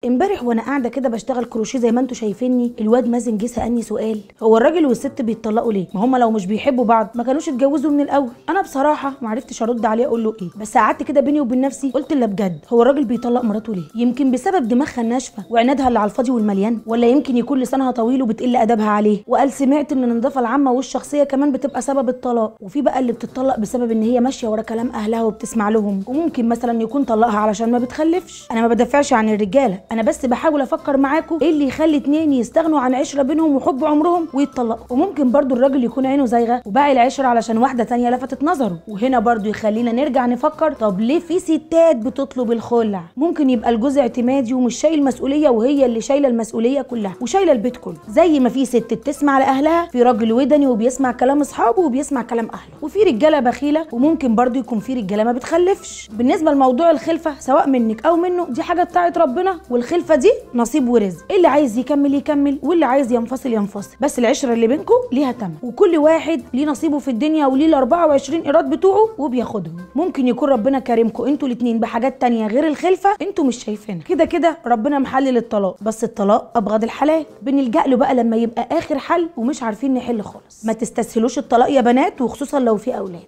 امبارح وانا قاعده كده بشتغل كروشيه زي ما انتم شايفيني، الواد مازن جه سالني سؤال: هو الراجل والست بيتطلقوا ليه؟ ما هم لو مش بيحبوا بعض ما كانوش اتجوزوا من الاول. انا بصراحه ما عرفتش ارد عليه اقول له ايه، بس قعدت كده بيني وبين نفسي قلت لا بجد، هو الراجل بيطلق مراته ليه؟ يمكن بسبب دماغها الناشفه وعنادها اللي على الفاضي والمليان، ولا يمكن يكون لسانها طويل وبتقل ادبها عليه. وقال سمعت ان النظافه العامه والشخصيه كمان بتبقى سبب الطلاق، وفي بقى اللي بتطلق بسبب ان هي ماشيه ورا كلام اهلها وبتسمع لهم، وممكن مثلا يكون طلقها علشان ما بتخلفش. انا ما بدافعش عن الرجاله، انا بس بحاول افكر معاكم ايه اللي يخلي اتنين يستغنوا عن عشره بينهم وحب عمرهم ويتطلقوا. وممكن برضو الراجل يكون عينه زايغه وباقي العشره علشان واحده تانية لفتت نظره. وهنا برضو يخلينا نرجع نفكر، طب ليه في ستات بتطلب الخلع؟ ممكن يبقى الجوز اعتمادي ومش شايل مسؤوليه، وهي اللي شايله المسؤوليه كلها وشايله البيت كله. زي ما في ست بتسمع لاهلها، في راجل ودني وبيسمع كلام اصحابه وبيسمع كلام اهله، وفي رجاله بخيله، وممكن برضو يكون في رجاله ما بتخلفش. بالنسبه لموضوع الخلفه سواء منك او منه، دي حاجه بتاعت ربنا، والخلفه دي نصيب ورزق. اللي عايز يكمل يكمل، واللي عايز ينفصل ينفصل، بس العشره اللي بينكم ليها تمن، وكل واحد ليه نصيبه في الدنيا وليه ال 24 ايراد بتوعه وبياخدهم. ممكن يكون ربنا كريمكم انتوا الاثنين بحاجات تانية غير الخلفه انتوا مش شايفينها. كده كده ربنا محلل الطلاق، بس الطلاق ابغض الحلال، بنلجأ له بقى لما يبقى اخر حل ومش عارفين نحل خالص. ما تستسهلوش الطلاق يا بنات، وخصوصا لو في اولاد.